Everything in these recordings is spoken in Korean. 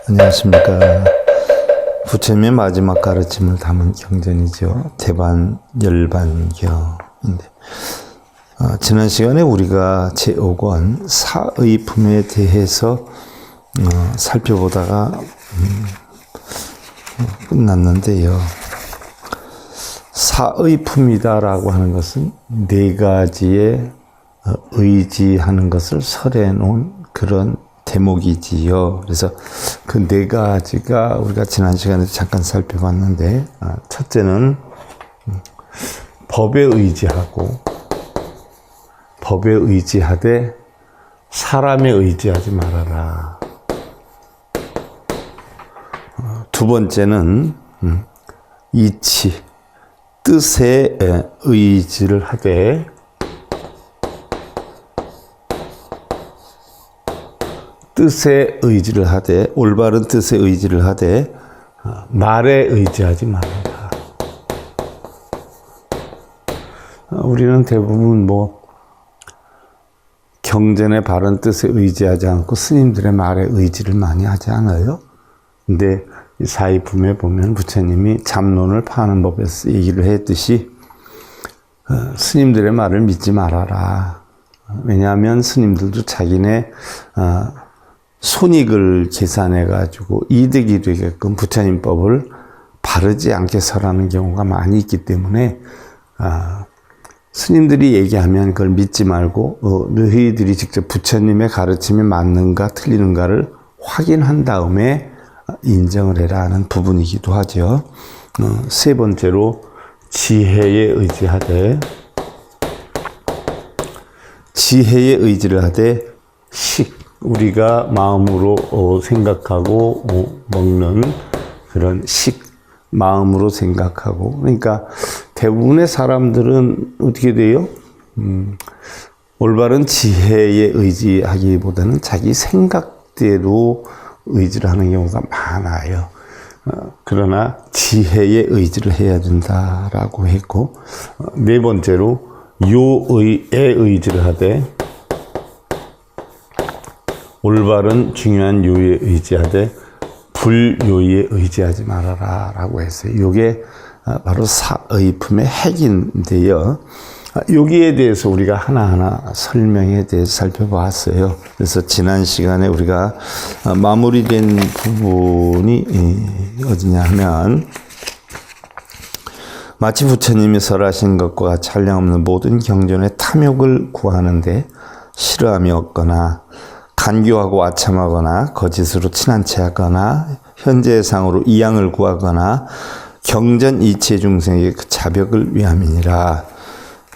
안녕하십니까. 부처님의 마지막 가르침을 담은 경전이죠. 대반 열반경인데, 지난 시간에 우리가 제5권 사의품에 대해서 살펴보다가 끝났는데요. 사의품이다라고 하는 것은 네 가지의 의지하는 것을 설해놓은 그런 대목이지요. 그래서 그 네 가지가 우리가 지난 시간에 잠깐 살펴봤는데, 첫째는 법에 의지하고, 법에 의지하되 사람에 의지하지 말아라. 두 번째는 이치, 뜻에 의지를 하되 뜻에 의지를 하되, 올바른 뜻에 의지를 하되 말에 의지하지 말아라. 우리는 대부분 경전의 바른 뜻에 의지하지 않고 스님들의 말에 의지를 많이 하지 않아요? 근데 이 사의품에 보면 부처님이 잠론을 파는 법에서 얘기를 했듯이 스님들의 말을 믿지 말아라. 왜냐하면 스님들도 자기네 손익을 계산해가지고 이득이 되게끔 부처님 법을 바르지 않게 설하는 경우가 많이 있기 때문에 스님들이 얘기하면 그걸 믿지 말고 너희들이 직접 부처님의 가르침이 맞는가 틀리는가를 확인한 다음에 인정을 해라 하는 부분이기도 하죠. 세 번째로 지혜에 의지하되, 지혜에 의지를 하되 식, 우리가 마음으로 생각하고 먹는 그런 식, 마음으로 생각하고. 그러니까 대부분의 사람들은 어떻게 돼요? 올바른 지혜에 의지하기보다는 자기 생각대로 의지를 하는 경우가 많아요. 그러나 지혜에 의지를 해야 된다라고 했고, 네 번째로 요의에 의지를 하되, 올바른 중요한 요의에 의지하되 불요의에 의지하지 말아라 라고 했어요. 이게 바로 사의품의 핵인데요. 여기에 대해서 우리가 하나하나 설명에 대해서 살펴봤어요. 그래서 지난 시간에 우리가 마무리된 부분이 어디냐 하면, 마치 부처님이 설하신 것과 같이 한량없는 모든 경전의 탐욕을 구하는데 싫어함이 없거나, 간교하고 아참하거나 거짓으로 친한 체하거나 현재의 상으로 이양을 구하거나 경전 이체 중생의 그 자벽을 위함이니라.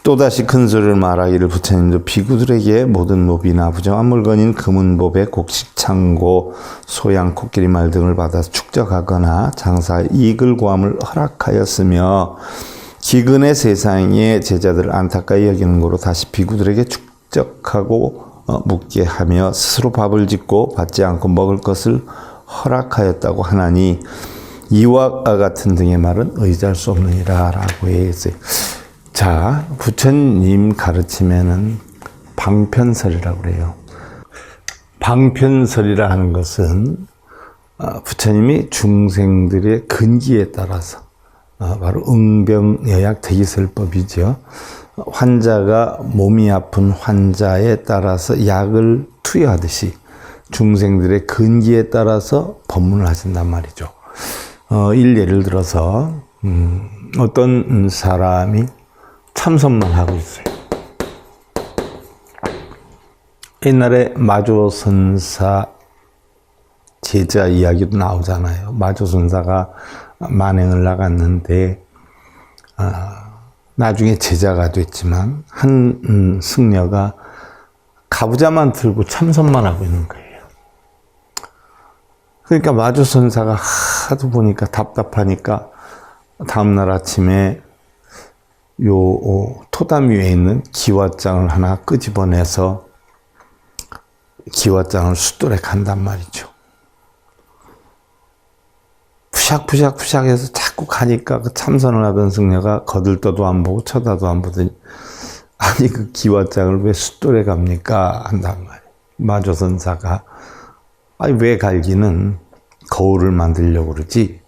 또다시 큰 소리를 말하기를 부처님도 비구들에게 모든 몹이나 부정한 물건인 금은법에 곡식 창고 소양 코끼리 말 등을 받아서 축적하거나 장사 이익을 구함을 허락하였으며, 기근의 세상에 제자들을 안타까이 여기는 거로 다시 비구들에게 축적하고 묵게 하며 스스로 밥을 짓고 받지 않고 먹을 것을 허락하였다고 하나니, 이와 같은 등의 말은 의지할 수 없느니라 라고 했어요. 자, 부처님 가르침에는 방편설이라고 그래요. 방편설이라 하는 것은 부처님이 중생들의 근기에 따라서, 바로 응병여약 대기설법이죠. 환자가 몸이 아픈 환자에 따라서 약을 투여하듯이 중생들의 근기에 따라서 법문을 하신단 말이죠. 예를 들어서 어떤 사람이 참선만 하고 있어요. 옛날에 마조선사 제자 이야기도 나오잖아요. 마조선사가 만행을 나갔는데 나중에 제자가 됐지만 한 승려가 가부좌만 들고 참선만 하고 있는 거예요. 그러니까 마조선사가 하도 보니까 답답하니까 다음날 아침에 토담 위에 있는 기왓장을 하나 끄집어내서 기왓장을 숫돌에 간단 말이죠. 푸샥푸샥푸샥 해서 자꾸 가니까 그 참선을 하던 승려가 거들떠도 안 보고 쳐다도 안 보더니, 아니 그 기왓장을 왜 숫돌에 갑니까? 한단 말이에요. 마조선사가. 아니 왜 갈기는 거울을 만들려고 그러지.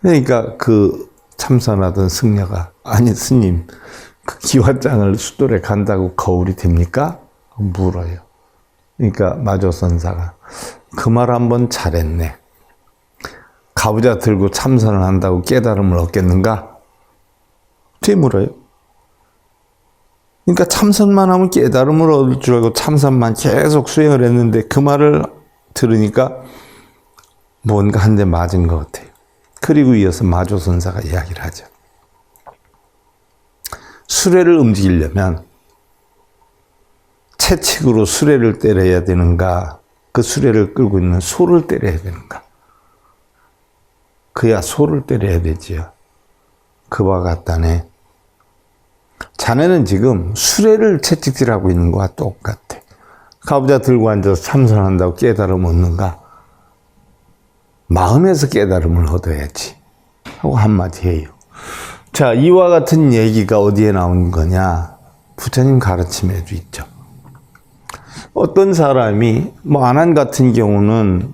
그러니까 그 참선하던 승려가 아니 스님 그 기와장을 수돌에 간다고 거울이 됩니까? 물어요. 그러니까 마조선사가 그 말 한번 잘했네. 가부좌 들고 참선을 한다고 깨달음을 얻겠는가? 되물어요. 그러니까 참선만 하면 깨달음을 얻을 줄 알고 참선만 계속 수행을 했는데 그 말을 들으니까 뭔가 한 대 맞은 것 같아요. 그리고 이어서 마조선사가 이야기를 하죠. 수레를 움직이려면 채찍으로 수레를 때려야 되는가? 그 수레를 끌고 있는 소를 때려야 되는가? 그야 소를 때려야 되지요. 그와 같다네. 자네는 지금 수레를 채찍질하고 있는 거와 똑같아. 가부좌 들고 앉아서 참선한다고 깨달음 얻는가? 마음에서 깨달음을 얻어야지. 하고 한마디 해요. 자, 이와 같은 얘기가 어디에 나오는 거냐? 부처님 가르침에도 있죠. 어떤 사람이, 안한 같은 경우는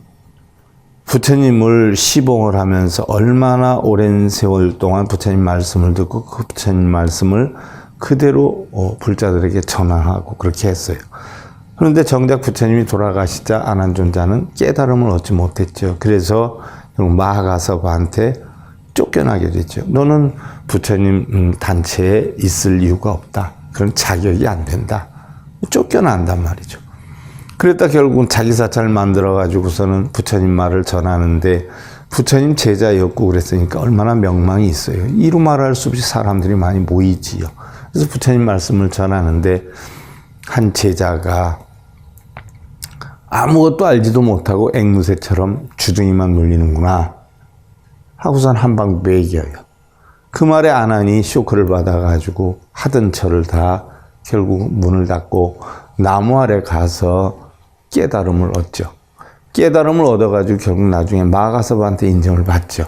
부처님을 시봉을 하면서 얼마나 오랜 세월 동안 부처님 말씀을 듣고 그 부처님 말씀을 그대로 불자들에게 전하고 그렇게 했어요. 그런데 정작 부처님이 돌아가시자 안한존자는 깨달음을 얻지 못했죠. 그래서 마하가섭한테 쫓겨나게 됐죠. 너는 부처님 단체에 있을 이유가 없다. 그런 자격이 안 된다. 쫓겨난단 말이죠. 그랬다 결국은 자기 사찰을 만들어가지고서는 부처님 말을 전하는데 부처님 제자였고 그랬으니까 얼마나 명망이 있어요. 이루 말할 수 없이 사람들이 많이 모이지요. 그래서 부처님 말씀을 전하는데 한 제자가 아무것도 알지도 못하고 앵무새처럼 주둥이만 놀리는구나 하고선 한 방 매겨요. 그 말에 안한이 쇼크를 받아가지고 하던 철을 다 결국 문을 닫고 나무 아래 가서 깨달음을 얻죠. 깨달음을 얻어가지고 결국 나중에 마가섭한테 인정을 받죠.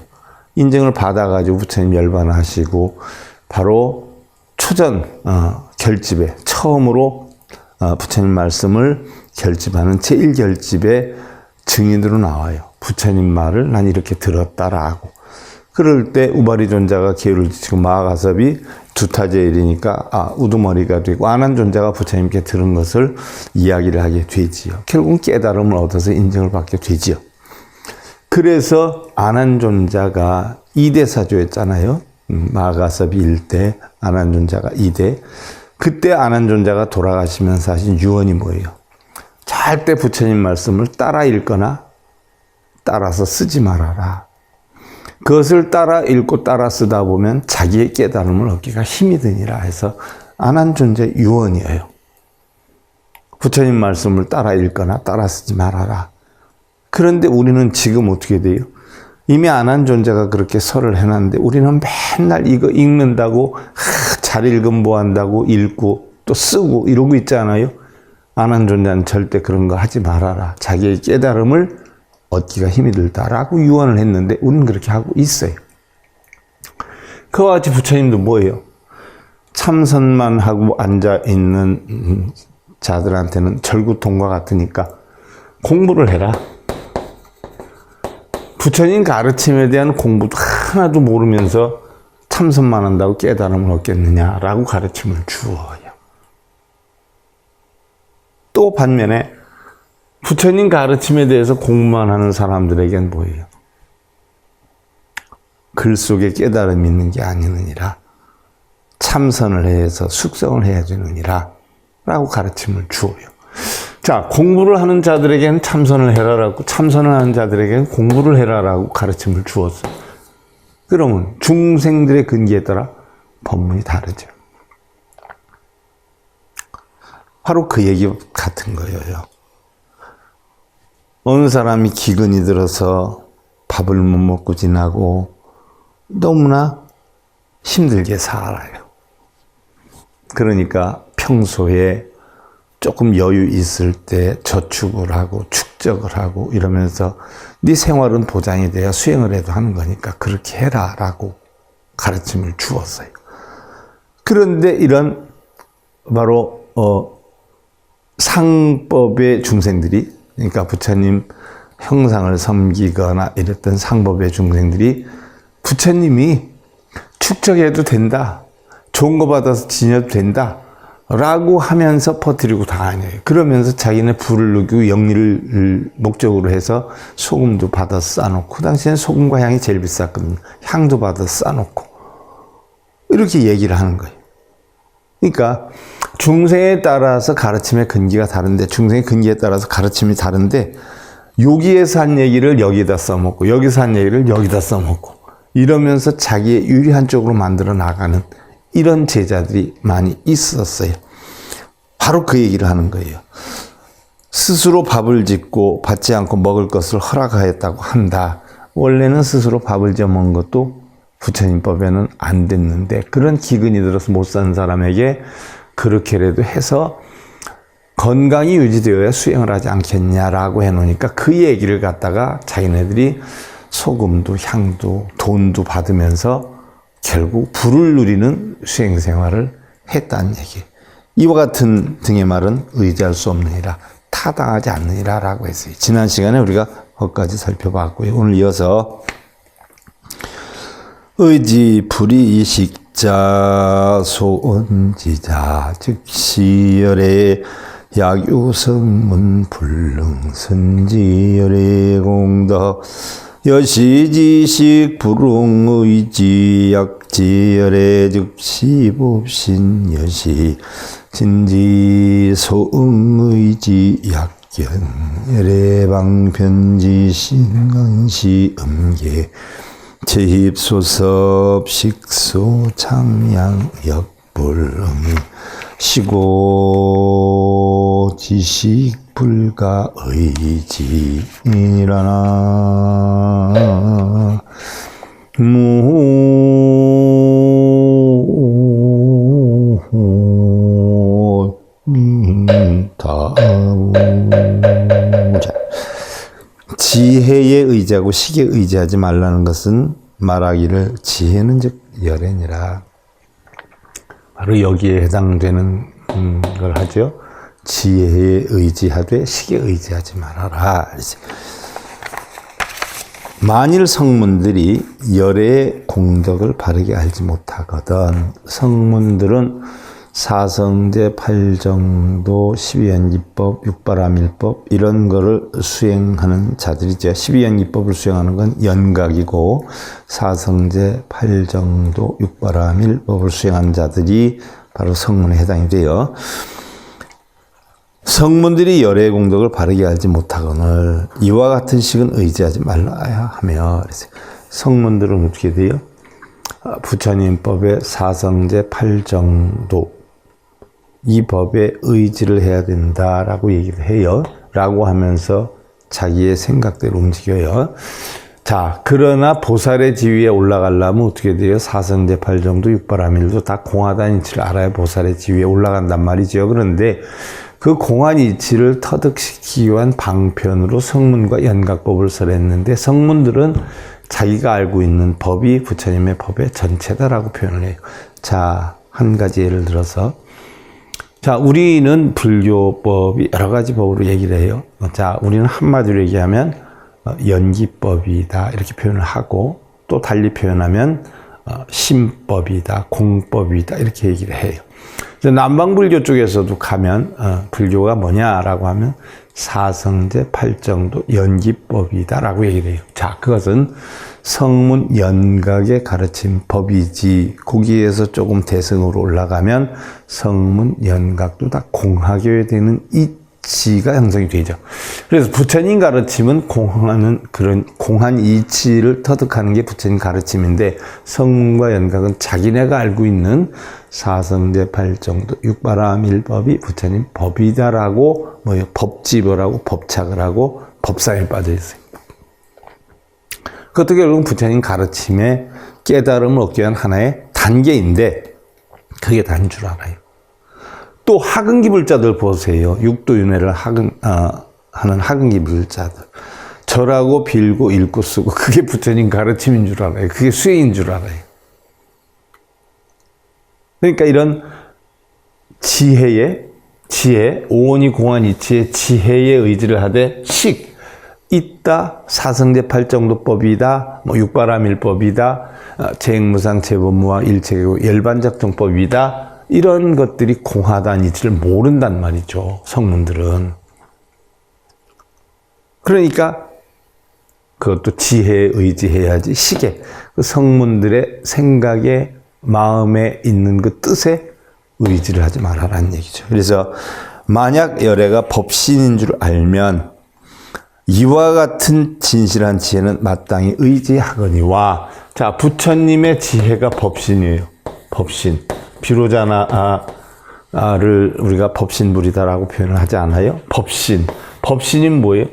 인정을 받아가지고 부처님 열반하시고 바로 초전 결집에 처음으로 부처님 말씀을 결집하는 제1결집의 증인으로 나와요. 부처님 말을 난 이렇게 들었다라고. 그럴 때 우바리존자가 기회를 지치고 마가섭이 두타제일이니까 우두머리가 되고 안한존자가 부처님께 들은 것을 이야기를 하게 되지요. 결국 깨달음을 얻어서 인정을 받게 되지요. 그래서 안한존자가 2대 사조였잖아요. 마가섭이 1대, 안한존자가 2대. 그때 안한존자가 돌아가시면서 하신 유언이 뭐예요? 절대 부처님 말씀을 따라 읽거나 따라서 쓰지 말아라. 그것을 따라 읽고 따라 쓰다 보면 자기의 깨달음을 얻기가 힘이 드니라 해서 안한존자의 유언이에요. 부처님 말씀을 따라 읽거나 따라 쓰지 말아라. 그런데 우리는 지금 어떻게 돼요? 이미 안한존자가 그렇게 설을 해놨는데 우리는 맨날 이거 읽는다고 잘 읽은 뭐 한다고 읽고 또 쓰고 이러고 있잖아요. 안한존자는 절대 그런 거 하지 말아라. 자기의 깨달음을 얻기가 힘이 들다라고 유언을 했는데 우리는 그렇게 하고 있어요. 그와 같이 부처님도 뭐예요? 참선만 하고 앉아있는 자들한테는 절구통과 같으니까 공부를 해라. 부처님 가르침에 대한 공부도 하나도 모르면서 참선만 한다고 깨달음을 얻겠느냐라고 가르침을 주어요. 또 반면에 부처님 가르침에 대해서 공부만 하는 사람들에겐 뭐예요? 글 속에 깨달음이 있는 게 아니느니라. 참선을 해서 숙성을 해야 되느니라. 라고 가르침을 주어요. 자, 공부를 하는 자들에게는 참선을 해라라고, 참선을 하는 자들에게는 공부를 해라라고 가르침을 주었어요. 그러면 중생들의 근기에 따라 법문이 다르죠. 바로 그 얘기 같은 거예요. 어느 사람이 기근이 들어서 밥을 못 먹고 지나고 너무나 힘들게 살아요. 그러니까 평소에 조금 여유 있을 때 저축을 하고 축적을 하고 이러면서 네 생활은 보장이 돼야 수행을 해도 하는 거니까 그렇게 해라라고 가르침을 주었어요. 그런데 이런 바로 상법의 중생들이, 그러니까 부처님 형상을 섬기거나 이랬던 상법의 중생들이 부처님이 축적해도 된다. 좋은 거 받아서 지녀도 된다. 라고 하면서 퍼뜨리고 다녀요. 그러면서 자기네 불을 누기고 영리를 목적으로 해서 소금도 받아서 싸놓고, 그 당시에는 소금과 향이 제일 비쌌거든요. 향도 받아서 싸놓고. 이렇게 얘기를 하는 거예요. 그러니까 중생에 따라서 가르침의 근기가 다른데, 중생의 근기에 따라서 가르침이 다른데, 여기에서 한 얘기를 여기다 써먹고, 여기서 한 얘기를 여기다 써먹고, 이러면서 자기의 유리한 쪽으로 만들어 나가는 이런 제자들이 많이 있었어요. 바로 그 얘기를 하는 거예요. 스스로 밥을 짓고 받지 않고 먹을 것을 허락하였다고 한다. 원래는 스스로 밥을 지어 먹은 것도 부처님법에는 안 됐는데, 그런 기근이 들어서 못 사는 사람에게 그렇게라도 해서 건강이 유지되어야 수행을 하지 않겠냐라고 해놓으니까, 그 얘기를 갖다가 자기네들이 소금도 향도 돈도 받으면서 결국 불을 누리는 수행생활을 했다는 얘기. 이와 같은 등의 말은 의지할 수 없느니라, 타당하지 않느니라 라고 했어요. 지난 시간에 우리가 거기까지 살펴봤고요. 오늘 이어서 의지 불이식자 소언지자 즉시열의 약유성문 불능선지열의 공덕 여시지식 불응의지 약지열의 즉시법신 여시 진지 소응의지 약견열의 방편지 신강시 음계 제입소섭 식소 창양 역불응이 시고 지식 불가 의지이라나 지혜에 의지하고 식에 의지하지 말라는 것은 말하기를 지혜는 즉 열애니라. 바로 여기에 해당되는 걸 하죠. 지혜에 의지하되 식에 의지하지 말아라. 만일 성문들이 열애의 공덕을 바르게 알지 못하거든, 성문들은 사성제, 팔정도, 십이연기법, 육바라밀법 이런 거를 수행하는 자들이죠. 십이연기법을 수행하는 건 연각이고, 사성제, 팔정도, 육바라밀법을 수행하는 자들이 바로 성문에 해당이 돼요. 성문들이 열애의 공덕을 바르게 알지 못하거늘 이와 같은 식은 의지하지 말아야 하며, 성문들은 어떻게 돼요? 부처님법의 사성제, 팔정도 이 법에 의지를 해야 된다라고 얘기를 해요. 라고 하면서 자기의 생각대로 움직여요. 자, 그러나 보살의 지위에 올라가려면 어떻게 돼요? 사성제, 팔정도, 육바라밀도 다 공하다는 이치를 알아야 보살의 지위에 올라간단 말이죠. 그런데 그 공한 이치를 터득시키기 위한 방편으로 성문과 연각법을 설했는데, 성문들은 자기가 알고 있는 법이 부처님의 법의 전체다라고 표현을 해요. 자, 한 가지 예를 들어서, 자, 우리는 불교법이 여러 가지 법으로 얘기를 해요. 자, 우리는 한마디로 얘기하면 연기법이다 이렇게 표현을 하고, 또 달리 표현하면 심법이다, 공법이다 이렇게 얘기를 해요. 남방불교 쪽에서도 가면 불교가 뭐냐라고 하면 사성제, 팔정도, 연기법이다라고 얘기를 해요. 자, 그것은 성문 연각의 가르침 법이지, 거기에서 조금 대승으로 올라가면 성문 연각도 다 공하게 되는 이치가 형성이 되죠. 그래서 부처님 가르침은 공하는 그런 공한 이치를 터득하는 게 부처님 가르침인데, 성문과 연각은 자기네가 알고 있는 사성제, 팔정도, 육바라밀법이 부처님 법이다라고 법집을 하고 법착을 하고 법상에 빠져 있어요. 그것도 결국은 부처님 가르침의 깨달음을 얻기 위한 하나의 단계인데, 그게 단 줄 알아요. 또 하근기불자들 보세요. 육도윤회를 하는 하근기불자들. 절하고 빌고 읽고 쓰고, 그게 부처님 가르침인 줄 알아요. 그게 수행인 줄 알아요. 그러니까 이런 지혜, 오온이 공한 이치의 지혜에 의지를 하되 식, 있다, 사성제팔정도법이다, 뭐 육바라밀법이다, 재행무상 재범무왕 일체계고 열반작정법이다, 이런 것들이 공하다는 이치를 모른단 말이죠, 성문들은. 그러니까 그것도 지혜에 의지해야지. 시계, 그 성문들의 생각에 마음에 있는 그 뜻에 의지를 하지 말아라는 얘기죠. 그래서 만약 열애가 법신인 줄 알면 이와 같은 진실한 지혜는 마땅히 의지하거니와. 자, 부처님의 지혜가 법신이에요. 법신. 비로자나를 우리가 법신불이다라고 표현을 하지 않아요? 법신. 법신이 뭐예요?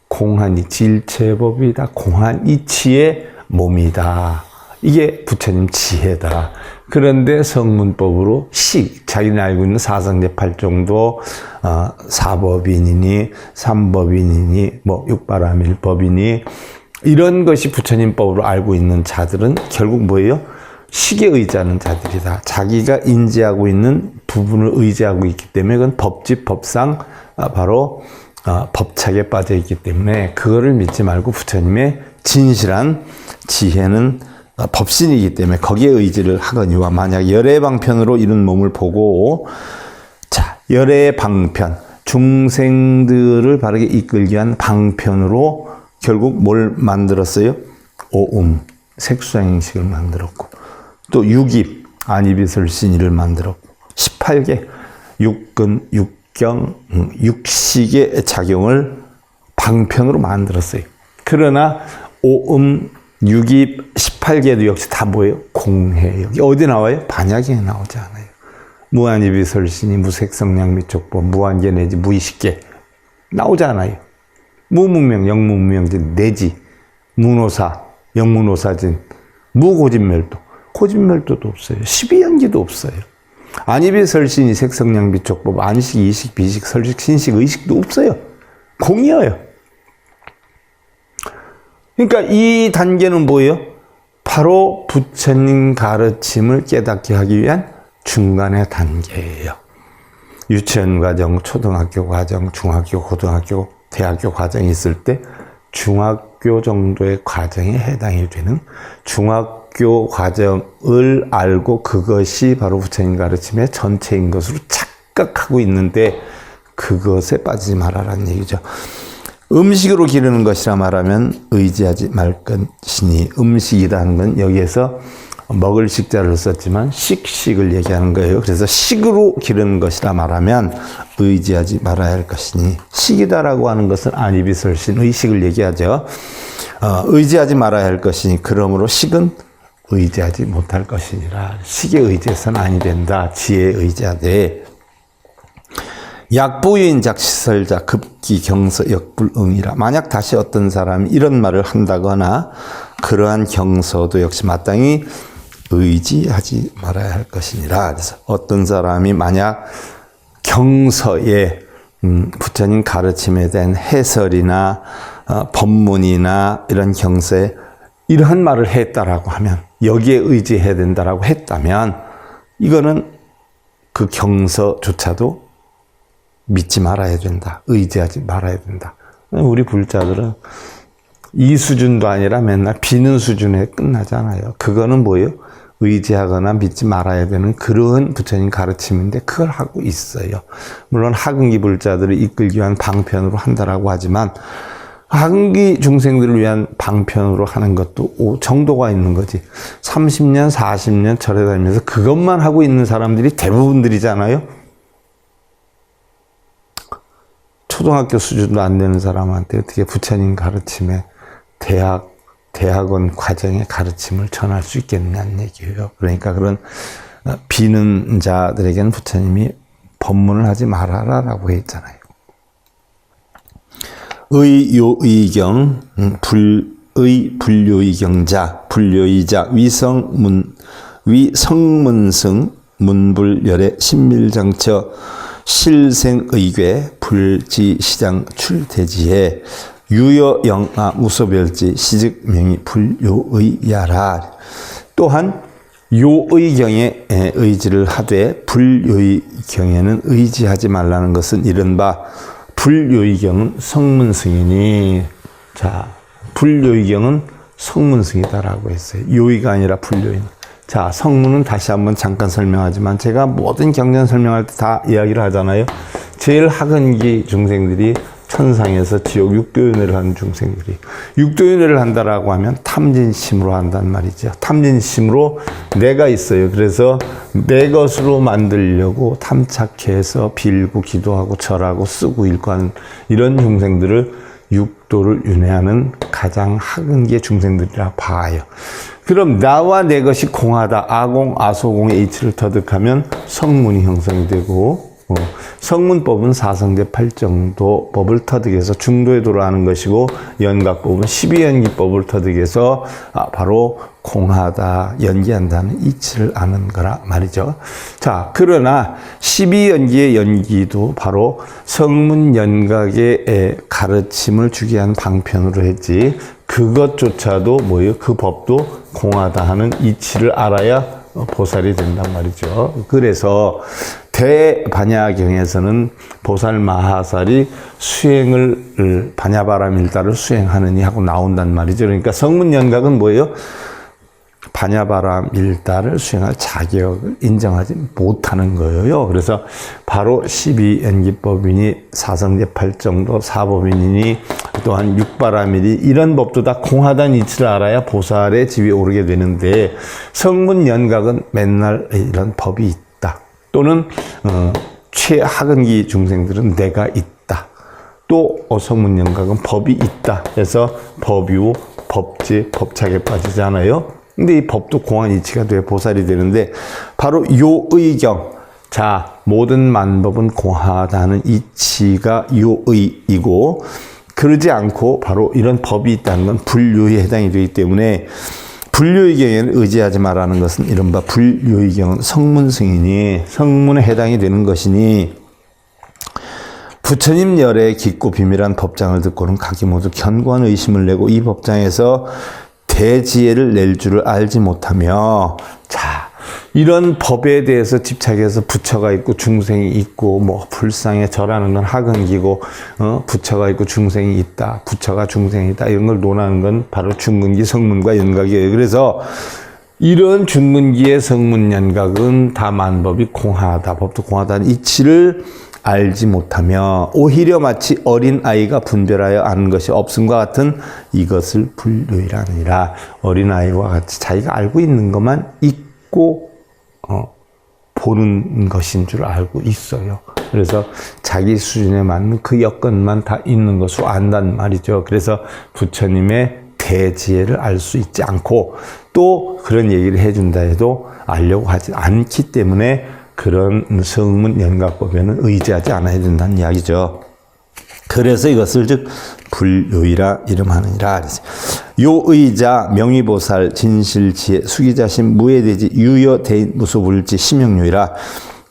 공한이치 일체법이다. 공한이치의 몸이다. 이게 부처님 지혜다. 그런데 성문법으로 자기는 알고 있는 사성제팔정도, 사법인이니 삼법인이니 뭐 육바라밀법이니 이런 것이 부처님 법으로 알고 있는 자들은 결국 뭐예요? 식에 의지하는 자들이다. 자기가 인지하고 있는 부분을 의지하고 있기 때문에 그건 법집 법상 바로 법착에 빠져 있기 때문에 그거를 믿지 말고 부처님의 진실한 지혜는 법신이기 때문에 거기에 의지를 하거니와. 만약 열애 방편으로 이런 몸을 보고, 자, 열애 방편, 중생들을 바르게 이끌기 위한 방편으로 결국 뭘 만들었어요? 오음, 색수행식을 만들었고, 또 육입, 안이비설신이를 만들었고, 18개, 육근, 육경, 육식의 작용을 방편으로 만들었어요. 그러나 오음, 육입, 18개도 역시 다 뭐예요? 공해. 여기 어디 나와요? 반야경에 나오지 않아요. 무한이비설신이 무색성량미촉법, 무한계 내지 무의식계 나오지 않아요. 무문명, 영문명진 내지 문호사, 영문호사진, 무고진멸도, 고진멸도도 없어요. 12연기도 없어요. 안이비설신이 색성량미촉법, 안식, 이식, 비식, 설식, 신식, 의식도 없어요. 공이어요. 그러니까 이 단계는 뭐예요? 바로 부처님 가르침을 깨닫게 하기 위한 중간의 단계예요. 유치원 과정, 초등학교 과정, 중학교, 고등학교, 대학교 과정이 있을 때 중학교 정도의 과정에 해당이 되는 중학교 과정을 알고 그것이 바로 부처님 가르침의 전체인 것으로 착각하고 있는데 그것에 빠지지 말아라는 얘기죠. 음식으로 기르는 것이라 말하면 의지하지 말 것이니, 음식이라는 건 여기에서 먹을 식자를 썼지만 식을 얘기하는 거예요. 그래서 식으로 기르는 것이라 말하면 의지하지 말아야 할 것이니, 식이다라고 하는 것은 안이비설신, 의식을 얘기하죠. 의지하지 말아야 할 것이니 그러므로 식은 의지하지 못할 것이니라. 식에 의지해서는 아니 된다. 지혜에 의지하되. 약부유인 작시설자 급기 경서 역불응이라. 만약 다시 어떤 사람이 이런 말을 한다거나 그러한 경서도 역시 마땅히 의지하지 말아야 할 것이니라. 그래서 어떤 사람이 만약 경서에 부처님 가르침에 대한 해설이나 법문이나 이런 경서에 이러한 말을 했다라고 하면, 여기에 의지해야 된다라고 했다면 이거는 그 경서조차도 믿지 말아야 된다. 의지하지 말아야 된다. 우리 불자들은 이 수준도 아니라 맨날 비는 수준에 끝나잖아요. 그거는 뭐예요? 의지하거나 믿지 말아야 되는 그런 부처님 가르침인데 그걸 하고 있어요. 물론 하근기 불자들을 이끌기 위한 방편으로 한다라고 하지만 하근기 중생들을 위한 방편으로 하는 것도 정도가 있는 거지. 30년, 40년 절에 다니면서 그것만 하고 있는 사람들이 대부분들이잖아요. 초등학교 수준도 안 되는 사람한테 어떻게 부처님 가르침에 대학원 과정의 가르침을 전할 수 있겠냐는 얘기예요. 그러니까 그런 비는 자들에게는 부처님이 법문을 하지 말아라라고 했잖아요. 의요의경, 불요의경자, 불요의자, 위성문승, 문불열애, 신밀정처, 실생의괴, 불지시장, 출대지해, 유여영아, 무소별지, 시즉명이, 불요의야라. 또한 요의경에 의지를 하되 불요의경에는 의지하지 말라는 것은 이른바 불요의경은 성문승이니 자, 불요의경은 성문승이다라고 했어요. 요의가 아니라 불요의. 자, 성문은 다시 한번 잠깐 설명하지만 제가 모든 경전 설명할 때 다 이야기를 하잖아요. 제일 하근기 중생들이 천상에서 지옥 육도윤회를 하는 중생들이 육도윤회를 한다라고 하면 탐진심으로 한단 말이죠. 탐진심으로 내가 있어요. 그래서 내 것으로 만들려고 탐착해서 빌고 기도하고 절하고 쓰고 읽고 하는 이런 중생들을 육도를 윤회하는 가장 하근기의 중생들이라 봐요. 그럼 나와 내 것이 공하다. 아공, 아소공의 H를 터득하면 성문이 형성이 되고 성문법은 사성제 8정도 법을 터득해서 중도에 도로하는 것이고 연각법은 12연기법을 터득해서 바로 공하다, 연기한다는 이치를 아는 거라 말이죠. 자, 그러나 12연기의 연기도 바로 성문연각의 가르침을 주게 한 방편으로 했지 그것조차도 뭐예요? 그 법도 공하다 하는 이치를 알아야 보살이 된단 말이죠. 그래서 대반야경에서는 보살 마하살이 수행을 반야바라밀다를 수행하느니 하고 나온단 말이죠. 그러니까 성문연각은 뭐예요? 반야바라밀다를 수행할 자격을 인정하지 못하는 거예요. 그래서 바로 12연기법이니 사성제 8정도 사법인이니 또한 육바라밀이 이런 법도 다 공하다는 이치를 알아야 보살의 지위에 오르게 되는데 성문연각은 맨날 이런 법이 있다. 또는 최하근기 중생들은 내가 있다. 또 성문연각은 법이 있다. 그래서 법유, 법지, 법착에 빠지잖아요. 근데 이 법도 공한 이치가 돼 보살이 되는데 바로 요의경. 자, 모든 만법은 공하다는 이치가 요의이고 그러지 않고 바로 이런 법이 있다는 건 불요에 해당이 되기 때문에 불요의경에는 의지하지 말라는 것은 이른바 불요의경은 성문승이니 성문에 해당이 되는 것이니 부처님 열의 깊고 비밀한 법장을 듣고는 각기 모두 견고한 의심을 내고 이 법장에서 대지혜를 낼 줄을 알지 못하며 자 이런 법에 대해서 집착해서 부처가 있고 중생이 있고 뭐 불상에 절하는 건 하근기고 부처가 있고 중생이 있다 부처가 중생이다 이런 걸 논하는 건 바로 중근기 성문과 연각이에요. 그래서 이런 중근기의 성문 연각은 다 만법이 공하다 법도 공하다는 이치를 알지 못하며 오히려 마치 어린아이가 분별하여 아는 것이 없음과 같은 이것을 불요이라느니라. 어린아이와 같이 자기가 알고 있는 것만 있고 보는 것인 줄 알고 있어요. 그래서 자기 수준에 맞는 그 여건만 다 있는 것으로 안단 말이죠. 그래서 부처님의 대지혜를 알 수 있지 않고 또 그런 얘기를 해준다 해도 알려고 하지 않기 때문에 그런 성문 연각법에는 의지하지 않아야 된다는 이야기죠. 그래서 이것을 즉 불요이라 이름하느니라. 요의자 명의보살 진실지혜 수기자심 무해대지 유여대인 무소불지 심영요이라.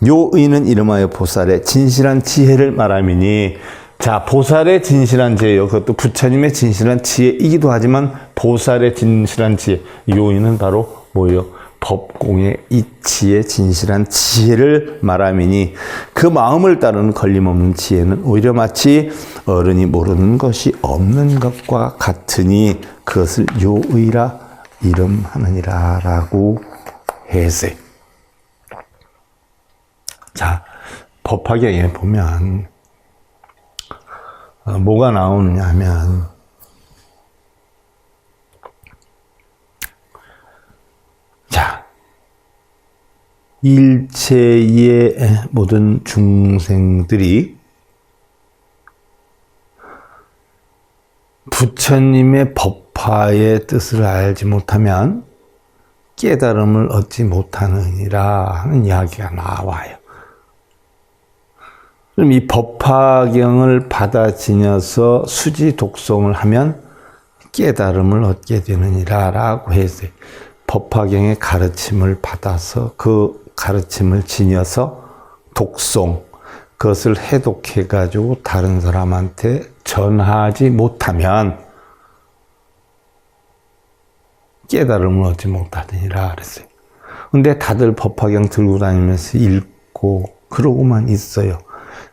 요의는 이름하여 보살의 진실한 지혜를 말함이니 자 보살의 진실한 지혜요. 그것도 부처님의 진실한 지혜이기도 하지만 보살의 진실한 지혜 요의는 바로 뭐예요? 법공의 이치의 진실한 지혜를 말함이니 그 마음을 따르는 걸림없는 지혜는 오히려 마치 어른이 모르는 것이 없는 것과 같으니 그것을 요의라 이름하느니라 라고 했어요. 자, 법화경에 보면 뭐가 나오느냐 하면 자, 일체의 모든 중생들이 부처님의 법화의 뜻을 알지 못하면 깨달음을 얻지 못하느니라 하는 이야기가 나와요. 그럼 이 법화경을 받아 지녀서 수지 독송을 하면 깨달음을 얻게 되느니라 라고 했어요. 법화경의 가르침을 받아서 그 가르침을 지녀서 독송, 그것을 해독해가지고 다른 사람한테 전하지 못하면 깨달음을 얻지 못하느니라 그랬어요. 근데 다들 법화경 들고 다니면서 읽고 그러고만 있어요.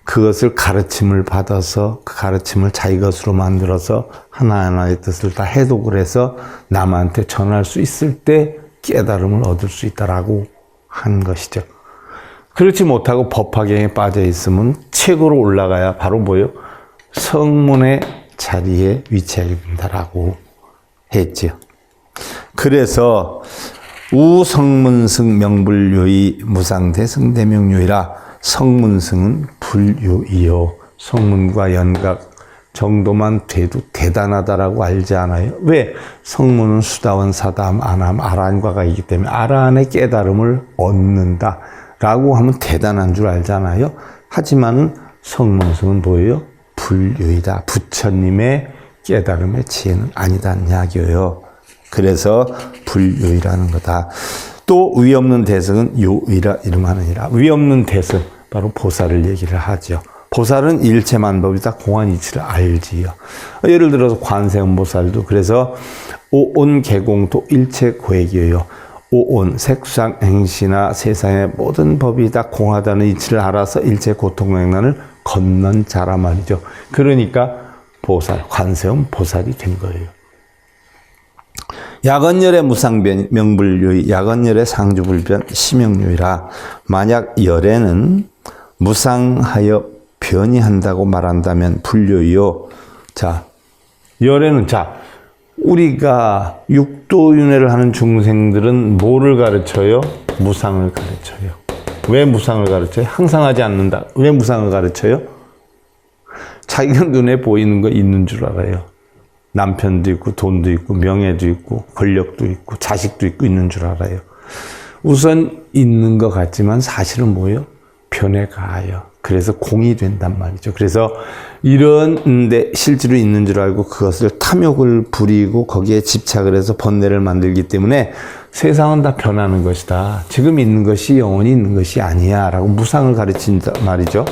그것을 가르침을 받아서 그 가르침을 자기 것으로 만들어서 하나하나의 뜻을 다 해독을 해서 남한테 전할 수 있을 때 깨달음을 얻을 수 있다라고 한 것이죠. 그렇지 못하고 법화경에 빠져 있으면 최고로 올라가야 바로 뭐예요? 성문의 자리에 위치하게 된다라고 했죠. 그래서 우성문승 명불요의 무상대승대명요이라 성문승은 불요이요. 성문과 연각 정도만 돼도 대단하다라고 알지 않아요? 왜? 성문은 수다원, 사담, 안함, 아란과가 있기 때문에 아란의 깨달음을 얻는다라고 하면 대단한 줄 알잖아요. 하지만은 성문승은 뭐예요? 불요이다. 부처님의 깨달음의 지혜는 아니다는 이야기예요. 그래서 불요이라는 거다. 또 위없는 대승은 요의라 이름하느니라. 위없는 대승, 바로 보살을 얘기를 하죠. 보살은 일체만법이다. 공안이치를 알지요. 예를 들어서 관세음보살도 그래서 오온 개공도 일체 고액이에요. 오온 색상 행시나 세상의 모든 법이 다 공하다는 이치를 알아서 일체 고통행난을 건넌 자라 말이죠. 그러니까 보살, 관세음 보살이 된 거예요. 야건열의 무상변 명불요의, 야건열의 상주불변 심명요이라. 만약 열에는 무상하여 변이한다고 말한다면 불요요. 자, 열에는 우리가 육도윤회를 하는 중생들은 뭐를 가르쳐요? 무상을 가르쳐요. 왜 무상을 가르쳐요? 항상 하지 않는다. 왜 무상을 가르쳐요? 자기가 눈에 보이는 거 있는 줄 알아요. 남편도 있고 돈도 있고 명예도 있고 권력도 있고 자식도 있고 있는 줄 알아요. 우선 있는 것 같지만 사실은 뭐예요? 변해가요. 그래서 공이 된단 말이죠. 그래서 이런데 실제로 있는 줄 알고 그것을 탐욕을 부리고 거기에 집착을 해서 번뇌를 만들기 때문에 세상은 다 변하는 것이다. 지금 있는 것이 영원히 있는 것이 아니야 라고 무상을 가르친다 말이죠.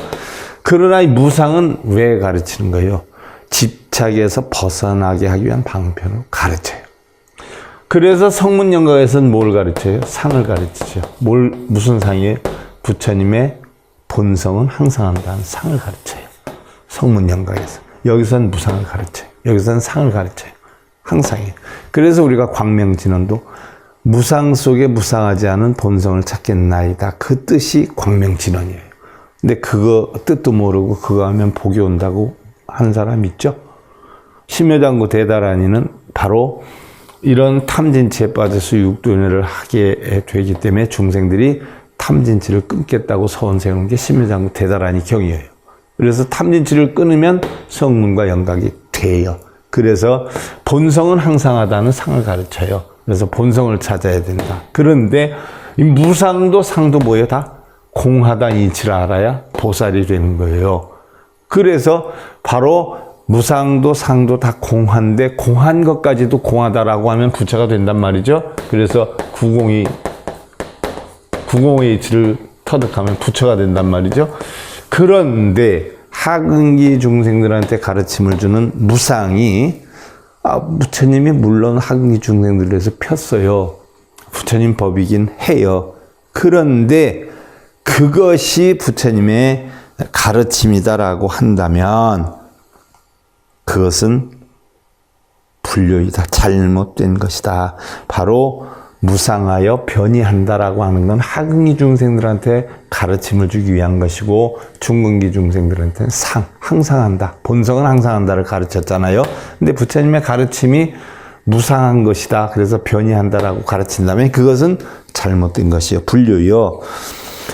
그러나 이 무상은 왜 가르치는 거예요? 집착에서 벗어나게 하기 위한 방편을 가르쳐요. 그래서 성문연각에서는 뭘 가르쳐요? 상을 가르치죠. 무슨 상이에요? 부처님의 본성은 항상 한다는 상을 가르쳐요. 성문연각에서. 여기서는 무상을 가르쳐요. 여기서는 상을 가르쳐요. 항상이에요. 그래서 우리가 광명진언도 무상 속에 무상하지 않은 본성을 찾겠나이다. 그 뜻이 광명진언이에요. 근데 그거 뜻도 모르고 그거 하면 복이 온다고 하는 사람 있죠? 심요장구 대다란이는 바로 이런 탐진치에 빠져서 육도윤회를 하게 되기 때문에 중생들이 탐진치를 끊겠다고 서원 세우는 게 심요장구 대다란이 경이에요. 그래서 탐진치를 끊으면 성문과 연각이 돼요. 그래서 본성은 항상하다는 상을 가르쳐요. 그래서 본성을 찾아야 된다. 그런데 이 무상도 상도 뭐예요? 다 공하다는 이치를 알아야 보살이 되는 거예요. 그래서 바로 무상도 상도 다 공한데 공한 것까지도 공하다라고 하면 부처가 된단 말이죠. 그래서 구공의 이치를 터득하면 부처가 된단 말이죠. 그런데 하근기 중생들한테 가르침을 주는 무상이 부처님이 물론 하근기 중생들을 위해서 폈어요. 부처님 법이긴 해요. 그런데 그것이 부처님의 가르침이다라고 한다면 그것은 불효이다. 잘못된 것이다. 바로 무상하여 변이한다라고 하는 건 하근기 중생들한테 가르침을 주기 위한 것이고 중근기 중생들한테는 항상 한다. 본성은 항상 한다를 가르쳤잖아요. 근데 부처님의 가르침이 무상한 것이다. 그래서 변이한다라고 가르친다면 그것은 잘못된 것이요. 불효요.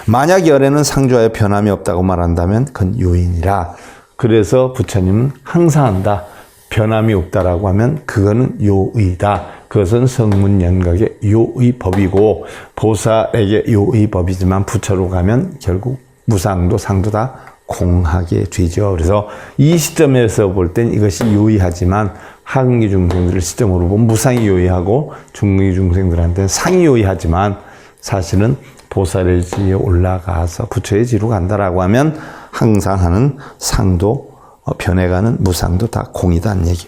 만약 열에는 상주하여 변함이 없다고 말한다면 그건 요인이라. 그래서 부처님은 항상 한다. 변함이 없다라고 하면 그거는 요의다. 그것은 성문연각의 요의법이고 보살에게 요의법이지만 부처로 가면 결국 무상도 상도 다 공하게 되죠. 그래서 이 시점에서 볼 땐 이것이 요의하지만 하근기 중생들을 시점으로 보면 무상이 요의하고 중근기 중생들한테는 상이 요의하지만 사실은 보살의 지위에 올라가서 부처의 지로 간다라고 하면 항상 하는 상도 변해가는 무상도 다 공이다는 얘기.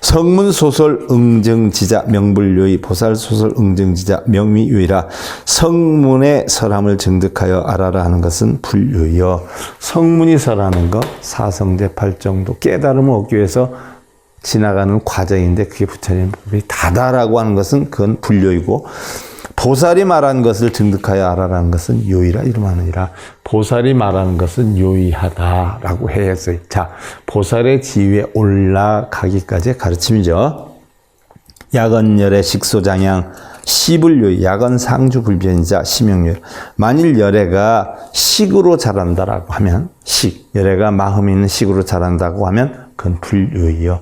성문소설 응정지자 명불요의 보살소설 응정지자 명미요이라. 성문의 설함을 정득하여 알아라 하는 것은 불요이여. 성문이 설하는 거 사성제 8정도 깨달음을 얻기 위해서 지나가는 과정인데 그게 부처님이 다다라고 하는 것은 그건 불요이고, 보살이 말한 것을 증득하여 알아라는 것은 요이라 이름하느니라. 보살이 말하는 것은 요이하다라고 해서, 자, 보살의 지위에 올라가기까지의 가르침이죠. 야건열의 식소장양 시불요이. 야건 상주 불변이자 심영요이. 만일 열애가 식으로 자란다라고 하면, 열애가 마음이 있는 식으로 자란다고 하면 그건 불요이요.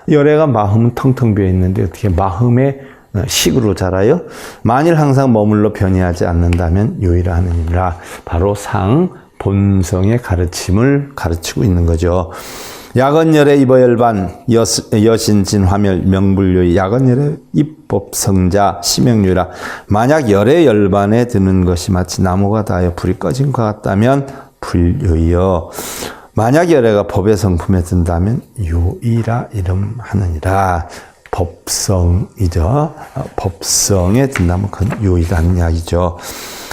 열애가 마음은 텅텅 비어 있는데 어떻게 마음에 식으로 자라요? 만일 항상 머물러 변이하지 않는다면 요이라 하느니라. 바로 상 본성의 가르침을 가르치고 있는 거죠. 야건열의 입어열반 여신진 화멸 명불요이. 야건열의 입법성자 심영요이라. 만약 열의 열반에 드는 것이 마치 나무가 닿아 불이 꺼진 것 같다면 불요이여. 만약 열애가 법의 성품에 든다면 요이라 이름하느니라. 법성이죠. 법성에 든다면 그건 요이라는 이야기죠.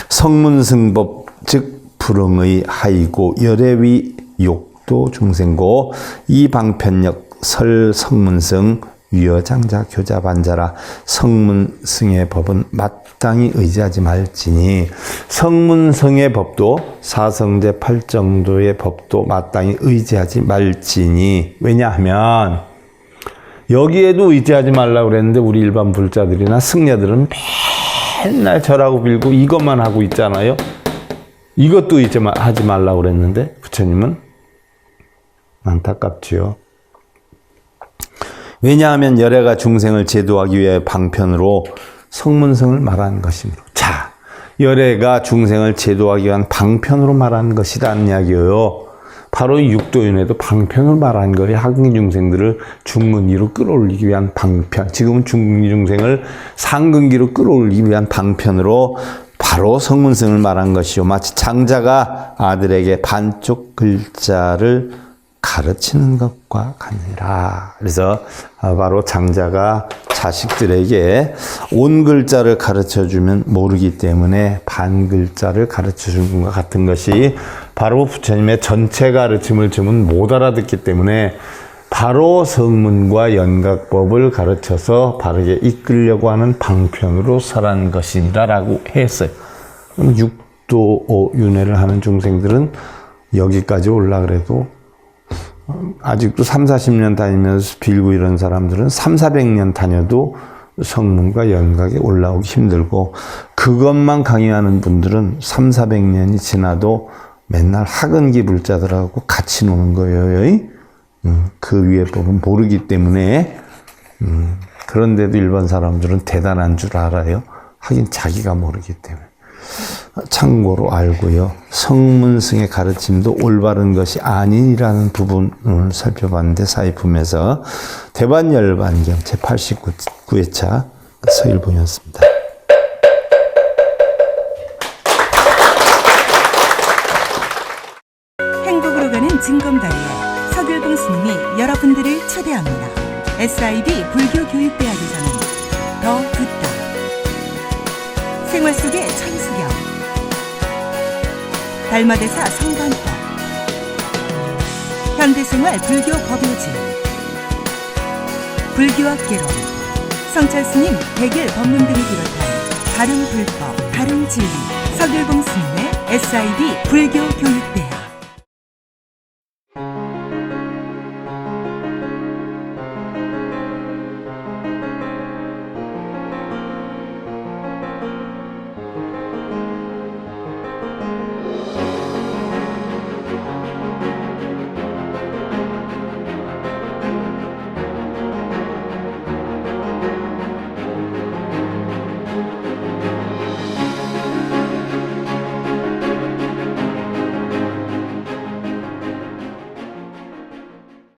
성문승법 즉 불응의 하이고 열애위 욕도 중생고 이 방편력 설 성문승 위여장자 교자반자라. 성문승의 법은 마땅히 의지하지 말지니. 성문승의 법도 사성제 8정도의 법도 마땅히 의지하지 말지니. 왜냐하면 여기에도 의지하지 말라고 그랬는데 우리 일반 불자들이나 승려들은 맨날 절하고 빌고 이것만 하고 있잖아요. 이것도 의지하지 말라고 그랬는데 부처님은 안타깝지요. 왜냐하면 열애가 중생을 제도하기 위해 방편으로 성문성을 말하는 것이므로. 자, 열애가 중생을 제도하기 위한 방편으로 말하는 것이라는 이야기예요. 바로 이 육도윤회도 방편으로 말한 거예요. 하급기 중생들을 중근기로 끌어올리기 위한 방편. 지금은 중근기 중생을 상근기로 끌어올리기 위한 방편으로 바로 성문성을 말한 것이요. 마치 장자가 아들에게 반쪽 글자를 가르치는 것과 같느니라. 그래서 바로 장자가 자식들에게 온 글자를 가르쳐주면 모르기 때문에 반 글자를 가르쳐주는 것과 같은 것이 바로 부처님의 전체 가르침을 지금 못 알아듣기 때문에 바로 성문과 연각법을 가르쳐서 바르게 이끌려고 하는 방편으로 설한 것이라고 했어요. 그럼 육도 윤회를 하는 중생들은 여기까지 올라 그래도 아직도 30-40년 다니면서 빌고 이런 사람들은 300-400년 다녀도 성문과 연각에 올라오기 힘들고, 그것만 강의하는 분들은 300-400년이 지나도 맨날 하근기 불자들하고 같이 노는 거예요. 그 위에 법은 모르기 때문에. 그런데도 일반 사람들은 대단한 줄 알아요. 하긴 자기가 모르기 때문에. 참고로 알고요. 성문승의 가르침도 올바른 것이 아니라는 부분을 살펴봤는데 사이품에서 대반열반경 제89회차 서일본이었습니다. 행복으로 가는 징검다리에 서길봉 스님이 여러분들을 초대합니다. SIB 불교교육대학에서는 더 듣다, 생활 속의 천수경, 달마대사 성관법, 현대생활 불교 법요지, 불교학개론, 성찰스님 백일 법문 등을 비롯한 다른 불법, 다른 진리, 서길봉 스님의 SIB 불교교육대학.